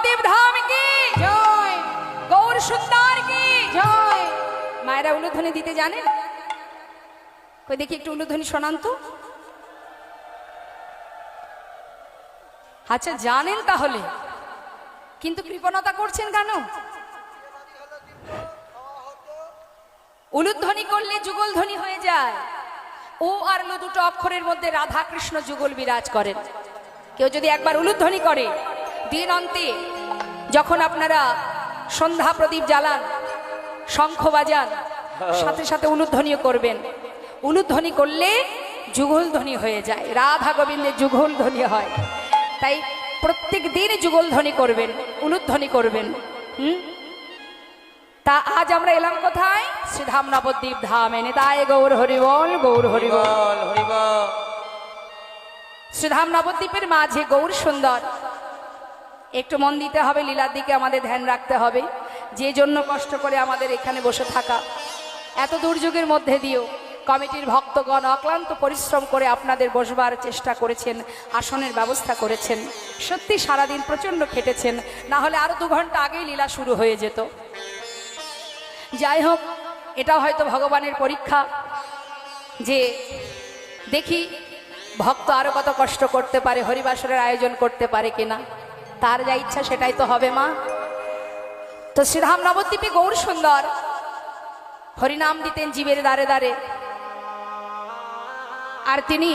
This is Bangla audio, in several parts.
নবদ্বীপ ধাম কি জয়, গৌর সুন্দর কি জয়। মায়েরা উলুধ্বনি দিতে জানেন? কই দেখি একটু উলুধ্বনি শোনান তো। আচ্ছা জানেন তাহলে, কিন্তু কৃপণতা করছেন কেন? উলুধ্বনি করলে যুগল ধ্বনি হয়ে যায়। ও আর লো দুটো অক্ষরের মধ্যে রাধা কৃষ্ণ যুগল বিরাজ করেন। কেউ যদি একবার উলুধ্বনি করে, দিন অন্তে যখন আপনারা সন্ধ্যা প্রদীপ জ্বালান, শঙ্খ বাজান, সাথে সাথে উলুধ্বনিও করবেন। উলুধ্বনি করলে যুগল ধ্বনি হয়ে যায়, রাধা গোবিন্দের যুগল ধ্বনি হয়। তাই প্রত্যেক দিন যুগল ধ্বনি করবেন, উলুধ্বনি করবেন। তা আজ আমরা এলাম কোথায়? শ্রীধাম নবদ্বীপ ধামে। নিতাই গৌর হরিবল, গৌর হরিবল, হরিবল। শ্রীধাম নবদ্বীপের মাঝে গৌর সুন্দর। একটু মন দিতে হবে, লীলার দিকে আমাদের ধ্যান রাখতে হবে। যে জন্য কষ্ট করে আমাদের এখানে বসে থাকা, এত দুর্যোগের মধ্যে দিয়েও কমিটির ভক্তগণ অক্লান্ত পরিশ্রম করে আপনাদের বসবার চেষ্টা করেছেন, আসনের ব্যবস্থা করেছেন। সত্যি সারাদিন প্রচণ্ড খেটেছেন, না হলে আরো 2 ঘন্টা আগেই লীলা শুরু হয়ে যেত। যাই হোক, এটাও হয়তো ভগবানের পরীক্ষা, যে দেখি ভক্ত আরো কত কষ্ট করতে পারে, হরিবাসরের আয়োজন করতে পারে কিনা। তার যা ইচ্ছা সেটাই তো হবে মা। তো শ্রীধাম নবদ্বীপে গৌর সুন্দর হরিনাম দিতেন জীবের দ্বারে দ্বারে। আর তিনি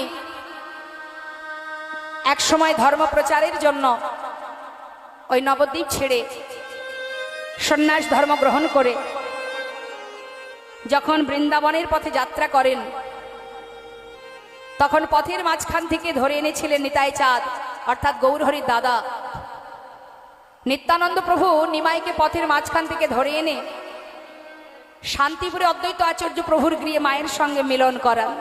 এক সময় ধর্ম প্রচারের জন্য ওই নবদ্বীপ ছেড়ে সন্ন্যাস ধর্ম গ্রহণ করে যখন বৃন্দাবনের পথে যাত্রা করেন, তখন পথের মাঝখান থেকে ধরে এনেছিলেন নিতাই চাঁদ, অর্থাৎ গৌরহরির দাদা। নিত্যানন্দ প্রভু নিমাইকে পথের মাঝখান থেকে ধরে এনে শান্তিপুরে অদ্বৈত আচার্য প্রভুর গৃহে মায়ের সঙ্গে মিলন করান।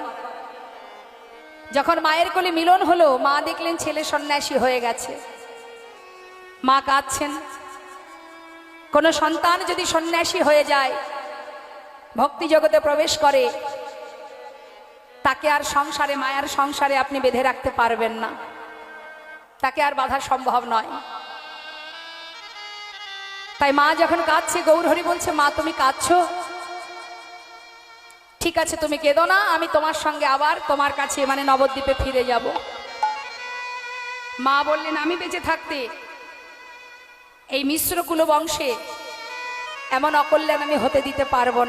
যখন মায়ের কোলে মিলন হলো, মা দেখলেন ছেলে সন্ন্যাসী হয়ে গেছে। মা কাঁদছেন। কোন সন্তান যদি সন্ন্যাসী হয়ে যায়, ভক্তি জগতে প্রবেশ করে, তাকে আর সংসারে, মায়ার সংসারে আপনি বেঁধে রাখতে পারবেন না, তাকে আর বাধা সম্ভব নয়। তাই মা যখন কাঁদছে, গৌরহরি বলছে, মা তুমি কাঁদছো, ঠিক আছে তুমি কেঁদো না, আমি তোমার সঙ্গে আবার তোমার কাছে মানে নবদ্বীপে ফিরে যাব। মা বললেন, আমি বেঁচে থাকতে এই মিশ্র কুল বংশে এমন অকল্যাণ আমি হতে দিতে পারবো না।